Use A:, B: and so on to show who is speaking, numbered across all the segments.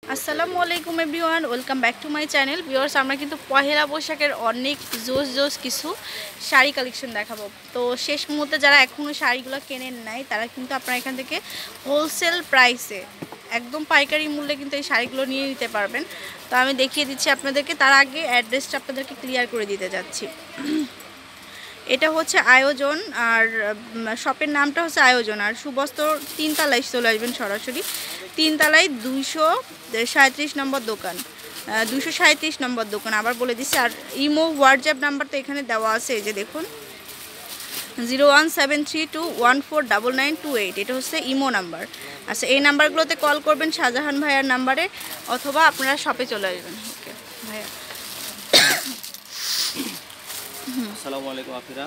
A: আসসালামু আলাইকুম everyone, welcome back to my channel. Viewers, আমরা কিন্তু পহেলা বৈশাখের অনেক জোস কিছু শাড়ি কালেকশন দেখাবো। তো শেষ মুহূর্তে যারা এখনও শাড়িগুলো কেনেন নাই তারা কিন্তু আপনারা এখান থেকে হোলসেল প্রাইসে একদম পাইকারি মূল্যে কিন্তু এই শাড়িগুলো নিয়ে নিতে পারবেন। তো আমি দেখিয়ে দিচ্ছি আপনাদেরকে, তার আগে অ্যাড্রেসটা আপনাদেরকে ক্লিয়ার করে দিতে যাচ্ছি। এটা হচ্ছে আয়োজন, আর শপের নামটা হচ্ছে আয়োজন, আর সুবস্ত্র 3 তলায় চলে আসবেন সরাসরি। 3 তলায় 237 নম্বর দোকান, 237 নম্বর দোকান আবার বলে দিচ্ছি। আর ইমো হোয়াটসঅ্যাপ নাম্বার তো এখানে দেওয়া আছে, এই যে দেখুন 01732149928, এটা হচ্ছে ইমো নাম্বার। আচ্ছা, এই নাম্বারগুলোতে কল করবেন শাহজাহান ভাইয়ার নাম্বারে, অথবা আপনারা শপে চলে আসবেন। ওকে ভাইয়া।
B: আসসালামু আলাইকুম আফিরা।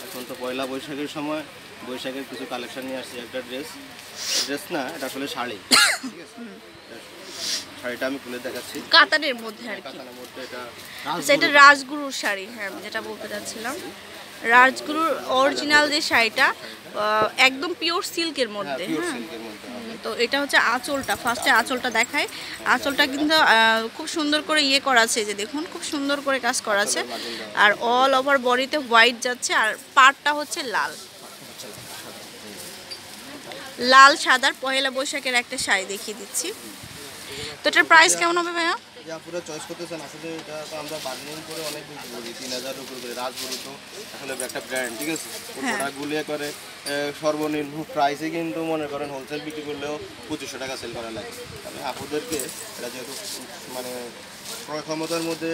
B: এখন তো পয়লা বৈশাখের সময়, বৈশাখের কিছু কালেকশন নিয়ে আসছি। একটা ড্রেস না, এটা আসলে শাড়ি, ঠিক আছে? শাড়িটা আমি খুলে দেখাচ্ছি।
A: কাতানের মধ্যে আর কি,
B: কাতানের মধ্যে
A: এটা রাজগুরুর শাড়ি। হ্যাঁ, আমি যেটা বলতে চাচ্ছিলাম, রাজগুরুর অরিজিনাল যে শাড়িটা, একদম পিওর সিল্কের মধ্যে। তো এটা হচ্ছে আঁচলটা, ফার্স্টে আঁচলটা দেখায়। আঁচলটা কিন্তু খুব সুন্দর করে করা আছে, যে দেখুন খুব সুন্দর করে কাজ করা আছে। আর অল ওভার বডিতে হোয়াইট যাচ্ছে, আর পাড়টা হচ্ছে লাল লাল সাদার পহেলা বৈশাখের একটা শাড়ি দেখিয়ে দিচ্ছি। তো এটার প্রাইস কেমন হবে ভাইয়া?
B: যা পুরো চয়েস করতেছেন, আসলে এটা তো আমরা বার্গেনিং করে অনেক বেশি বলি, 3000 উপর করে। রাজগুরু তো আসলে একটা ব্র্যান্ড, ঠিক আছে? প্রোডাক্টগুলো করে সর্বনিম্ন প্রাইসে কিন্তু মনে করেন হোলসেল বিক্রি করলেও 2500 টাকা সেল করা লাগে। আমি আপুদেরকে এটা যেহেতু মানে ক্রয় ক্ষমতার মধ্যে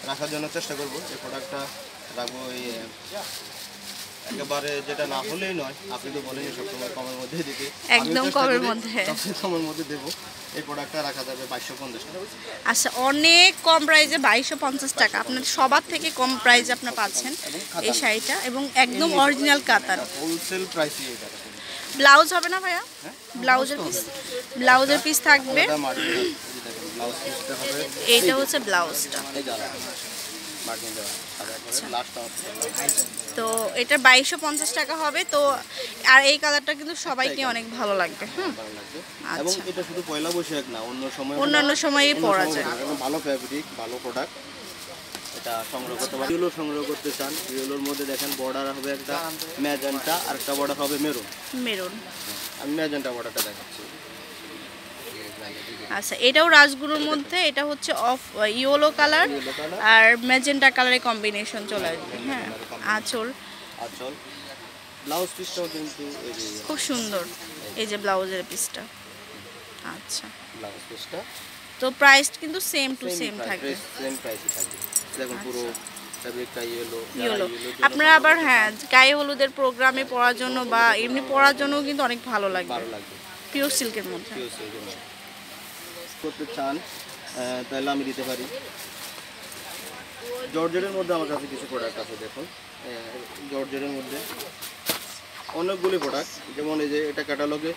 B: রাখার জন্য চেষ্টা করবো। এই প্রোডাক্টটা রাখবো একেবারে যেটা না হলেই নয়। আপনি তো বলেন সবসময় কমের মধ্যে দিতে,
A: একদম কমের মধ্যে,
B: কমের মধ্যে দেবো। এই প্রোডাক্টটা রাখা যাবে 2250 টাকা।
A: আচ্ছা, অনেক কম প্রাইসে 2250 টাকা আপনার সবার থেকে কম প্রাইসে আপনার পাচ্ছেন এই শাড়িটা, এবং একদম অরিজিনাল কাতান
B: হোলসেল প্রাইসে। এটা
A: ব্লাউজ হবে না ভাইয়া? ব্লাউজের পিস থাকবে। এইটা হচ্ছে ব্লাউজটা। তো এটা 2250 টাকা হবে। তো আর এই কালারটা কিন্তু সবাইকে অনেক ভালো লাগবে।
B: এবং এটা শুধু পয়লা বৈশাখ না,
A: অন্যান্য সময়ই পরা যায়।
B: ভালো ফ্যাব্রিক, ভালো প্রোডাক্ট। এটা সংগ্রহ করতে পারেন। ইয়েলো সংগ্রহ করতে চান, ইয়েলোর মধ্যে দেখেন বর্ডার হবে একটা ম্যাজেন্টা, আর একটা বর্ডার হবে মেরুন। আমি ম্যাজেন্টা বর্ডারটা দেখাচ্ছি।
A: আচ্ছা, এটাও রাজগুরুর মধ্যে, এটা হচ্ছে অফ ইয়েলো কালার আর ম্যাজেন্টা কালারের কম্বিনেশন চলে আসবে। হ্যাঁ, আঁচল
B: ব্লাউজ পিসটাও কিন্তু
A: খুব সুন্দর, এই যে ব্লাউজের পিসটা। আচ্ছা,
B: ব্লাউজ পিসটা
A: তো প্রাইস কিন্তু সেম টু সেম থাকবে,
B: সেম প্রাইসে থাকবে। দেখুন পুরো ফ্যাব্রিকটা ইয়েলো।
A: আপনারা আবার হ্যাঁ, গায়ে হলুদের প্রোগ্রামে পরার জন্য বা এমনি পরার জন্য কিন্তু অনেক ভালো লাগবে। পিওর সিল্কের মধ্যে
B: করতে চান তাহলে আমি দিতে পারি। জর্জেটের মধ্যে আমার কাছে কিছু প্রোডাক্ট আছে। দেখুন, জর্জেটের মধ্যে অনেকগুলি প্রোডাক্ট, যেমন এই যে এটা ক্যাটালগে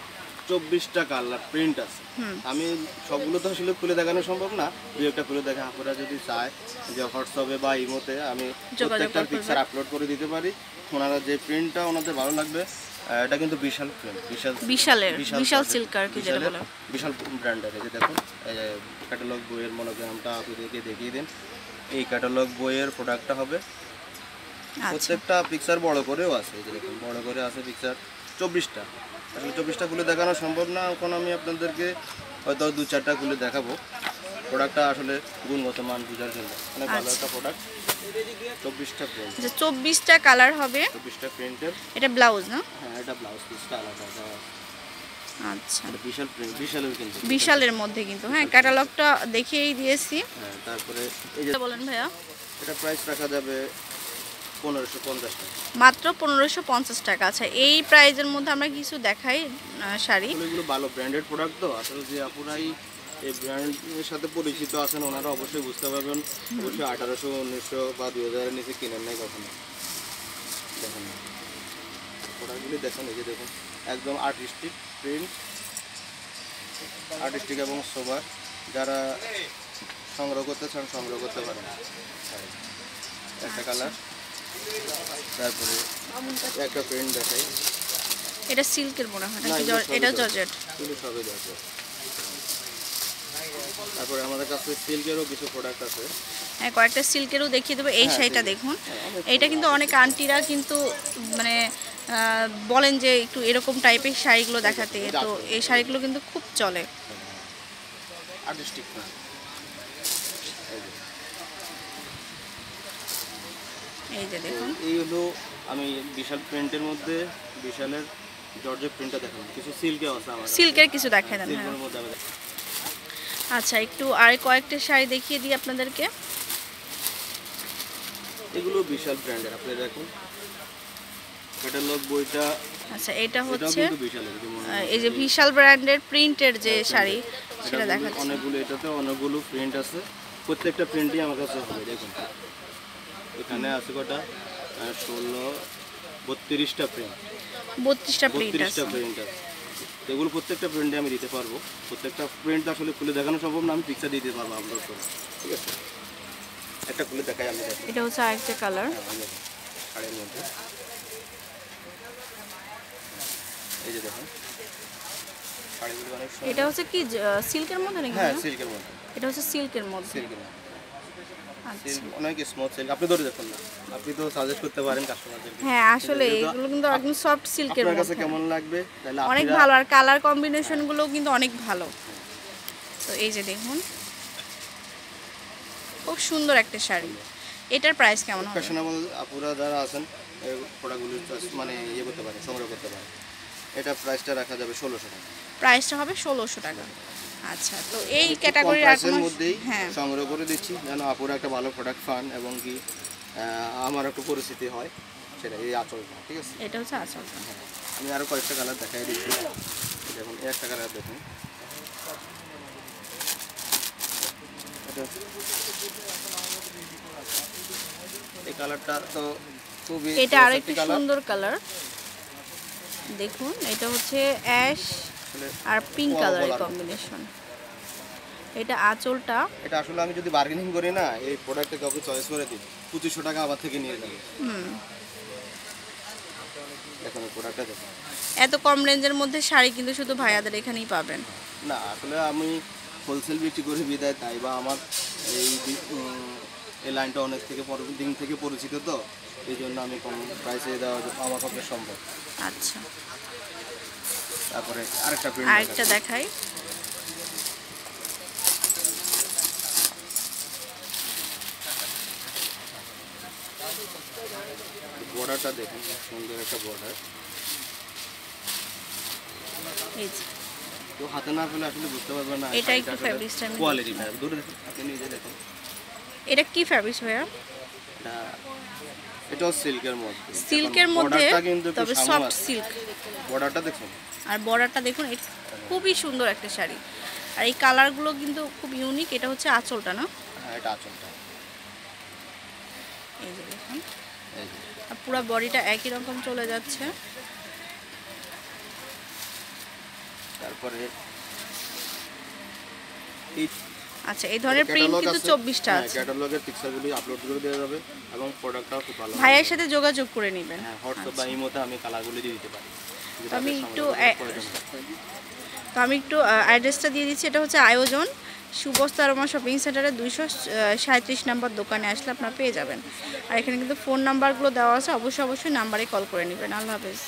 B: 24টা কালার প্রিন্ট আছে। আমি সবগুলো তো আসলে খুলে দেখানো সম্ভব না, দু একটা খুলে দেখা আপনারা যদি চায় যে হোয়াটসঅ্যাপে বা ইমোতে আমি প্রত্যেকটা পিকচার আপলোড করে দিতে পারি। ওনারা যে প্রিন্টটা ওনাদের ভালো লাগবে, এটা কিন্তু বিশাল প্রিন্ট,
A: বিশাল সিল্ক আর কি যেটা বলে,
B: বিশাল ব্র্যান্ডের। এই যে দেখুন, ক্যাটালগ বইয়ের মনোগ্রামটা আপনাদেরকে দেখিয়ে দিন। এই ক্যাটালগ বইয়ের প্রোডাক্টটা হবে। প্রত্যেকটা পিকচার বড় করেও আছে, এই যে দেখুন বড় করে আছে পিকচার 24টা। আসলে 24টা খুলে দেখানো সম্ভব না, এখন আমি আপনাদেরকে হয়তো 2-4টা খুলে দেখাবো। প্রোডাক্টটা আসলে গুণগত মান বোঝার জন্য অনেক ভালো একটা প্রোডাক্ট। 24টা প্রিন্ট,
A: 24টা কালার হবে,
B: 24টা প্রিন্টের।
A: এটা ব্লাউজ না?
B: হ্যাঁ, এটা ব্লাউজ পিসটা আলাদা।
A: আচ্ছা,
B: বিশাল প্রিন্ট, বিশালের কিন্তু
A: বিশালের মধ্যে কিন্তু। হ্যাঁ, ক্যাটালগটা দেখিয়েই দিয়েছি।
B: হ্যাঁ, তারপরে এই যে
A: বলেন ভাইয়া,
B: এটা প্রাইস রাখা যাবে 1550 টাকা,
A: মাত্র 1550 টাকা। আচ্ছা, এই প্রাইজের মধ্যে আমরা কিছু দেখাই শাড়ি।
B: এগুলো ভালো ব্র্যান্ডেড প্রোডাক্ট। তো আসলে যে আপুরাই এই ব্র্যান্ডের সাথে পরিচিত আছেন, ওনারা অবশ্যই বুঝতে পারবেন। অবশ্যই 1800, 1900 বা 2000-এর নিচে কিনেন নাই কখনো। দেখেন প্রোডাক্টগুলি দেখুন, এই যে দেখুন একদম আর্টিস্টিক প্রিন্ট, আর্টিস্টিক এবং সোবার। যারা সংগ্রহ করতে চান সংগ্রহ করতে পারেন। একটা কালার, তারপরে একটা প্রিন্ট দেখাই।
A: এটা সিল্কের মনে হয় নাকি? এটা জর্জেট।
B: তারপরে আমাদের কাছে সিল্কেরও কিছু প্রোডাক্ট আছে।
A: হ্যাঁ, কয়েকটা সিল্কেরও দেখিয়ে দেবো। এই শাড়িটা দেখুন, এইটা কিন্তু অনেক আন্টিরা কিন্তু মানে বলেন যে একটু এরকম টাইপের শাড়িগুলো দেখাতে, তো এই শাড়িগুলো কিন্তু খুব চলে।
B: আর্টিস্টিক না,
A: এই যে দেখুন,
B: এই হলো আমি বিশাল প্রিন্টের মধ্যে বিশালের জর্জেট প্রিন্টটা দেখালাম, কিছু সিল্কেও আছে আমার
A: সিল্কের কিছু দেখায় দেন। হ্যাঁ,
B: সিল্কের মধ্যে আমি
A: আচ্ছা, একটু আর কয়েকটা শাড়ি দেখিয়ে দিই আপনাদেরকে।
B: এগুলো বিশাল ব্র্যান্ডের, আপনি দেখুন ক্যাটালগ বইটা।
A: আচ্ছা, এটা
B: এটাও
A: হচ্ছে
B: কিন্তু বিশালের,
A: এই যে বিশাল ব্র্যান্ডের প্রিন্টের যে শাড়ি সেটা
B: এটা
A: দেখাচ্ছি।
B: অনেকগুলো, এটাতে অনেকগুলো প্রিন্ট আছে, প্রত্যেকটা প্রিন্টই আমার কাছে হবে। দেখুন এখানে আছে কটা, 32টা প্রিন্ট,
A: 32টা প্রিন্ট আছে।
B: 32টা প্রিন্ট আছে। এগুলো প্রত্যেকটা প্রিন্টে আমি দিতে পারবো, প্রত্যেকটা প্রিন্ট আসলে খুলে দেখানো সম্ভব না, আমি পিকচার দিতে পারবো আপলোড করে, ঠিক আছে? একটা খুলে দেখাই আমি, দেখুন
A: এটা হচ্ছে আরেকটা কালার।
B: শাড়ির মধ্যে এই যে দেখুন শাড়িগুলো অনেক সুন্দর।
A: এটা হচ্ছে কি সিল্কের মধ্যে নাকি?
B: হ্যাঁ, সিল্কের মধ্যে,
A: এটা হচ্ছে সিল্কের মধ্যে।
B: সিল্কের মধ্যে,
A: আচ্ছা,
B: সিল্ক অনেক স্মুথ সিল্ক। আপনি ধরে দেখুন না, আপনি তো সাজেস্ট করতে পারেন কাস্টমারদেরকে।
A: হ্যাঁ, আসলে এগুলো কিন্তু একদম সফট সিল্কের
B: আপনার কাছে
A: মধ্যে,
B: কেমন লাগবে তাহলে
A: অনেক
B: আপনারা
A: ভালো। আর কালার কম্বিনেশনগুলো কিন্তু অনেক ভালো। তো এই যে দেখুন, খুব সুন্দর একটা শাড়ি। এটার প্রাইস কেমন হবে?
B: ফ্যাশনেবল আপুরা যারা আছেন এই প্রোডাক্টগুলো মানে ইয়ে করতে পারে, সংগ্রহ করতে পারে। এটা প্রাইসটা রাখা যাবে 1600 টাকা।
A: প্রাইসটা হবে 1600 টাকা। আচ্ছা, তো এই
B: একটু
A: ক্যাটাগরির
B: কম
A: আর
B: প্রাইসের
A: কোনো?
B: মধ্যেই
A: হ্যাঁ,
B: সংগ্রহ করে দিচ্ছি যেন আপুরা একটা ভালো প্রোডাক্ট পান এবং কি আমার একটু পরিস্থিতি হয় সেটা, এই আঁচলটা, ঠিক আছে?
A: এটা হচ্ছে আঁচলটা।
B: আমি আরও কয়েকটা কালার দেখাই দিচ্ছি। দেখুন এই একটা কালার দেখুন, এটা এই কালারটা তো খুবই
A: এটা আরেকটু সুন্দর কালার। দেখুন, এটা হচ্ছে অ্যাশ আর পিঙ্ক কালারের কম্বিনেশন। এটা আঁচলটা।
B: এটা আসলে আমি যদি বার্গেনিং করি না, এই প্রোডাক্টটা কাউকে চয়েস করে দিই 2500 টাকা আবার থেকে নিয়ে যাবে। দেখুন এই প্রোডাক্টটা দেখুন,
A: এত কম রেঞ্জের মধ্যে শাড়ি কিন্তু শুধু ভাইয়াদের এখানেই পাবেন।
B: না আসলে আমি হোলসেল বিক্রি করি বিদায় তাই, বা আমার এই এই লাইনটা অনেক থেকে দিন থেকে পরিচিত, তো এই জন্য আমি কম প্রাইসে দেওয়া আমার পক্ষে সম্ভব।
A: আচ্ছা,
B: তারপরে আরেকটা প্রিন্ট
A: আরেকটা দেখাই।
B: বর্ডারটা দেখুন, সুন্দর একটা বর্ডার।
A: এই যে
B: তো হাতে না পেলে আসলে বুঝতে পারবেন না
A: এটা একটু ফ্যাব্রিক্সটা আমি
B: কোয়ালিটি না, দূরে দেখুন, আপনি নিজে দেখুন।
A: এটা কি ফ্যাব্রিক্স ভাইয়া?
B: এটাও সিল্কের মধ্যে,
A: সিল্কের মধ্যে,
B: বর্ডারটা কিন্তু
A: তবে সফট সিল্ক।
B: বর্ডারটা দেখুন,
A: আর বর্ডারটা দেখুন, খুবই সুন্দর একটা শাড়ি। আর এই কালারগুলো কিন্তু খুব ইউনিক। এটা হচ্ছে আঁচলটা না?
B: হ্যাঁ এটা আঁচলটা,
A: এই যে দেখুন,
B: এই যে
A: আর পুরো বডিটা একই রকম চলে যাচ্ছে।
B: তারপরে এই
A: আচ্ছা, এই ধরনের প্রিন্ট কিন্তু 24টা আছে।
B: ক্যাটালগের পিকচারগুলো আপলোড করে দেওয়া যাবে এবং প্রোডাক্টটাও খুব ভালো।
A: ভাইয়ের সাথে যোগাযোগ করে নেবেন।
B: হ্যাঁ, হোয়াটসঅ্যাপ বা ইমোতে আমি কালারগুলো দিয়ে দিতে পারি।
A: তো আমি একটু অ্যাড্রেসটা দিয়ে দিচ্ছি। এটা হচ্ছে আয়োজন সুবস্তা আরোমা শপিং সেন্টারের 237 নম্বর দোকানে আসলে আপনারা পেয়ে যাবেন। আর এখানে কিন্তু ফোন নাম্বারগুলো দেওয়া আছে, অবশ্যই নাম্বারে কল করে নেবেন। আল্লাহ হাফেজ।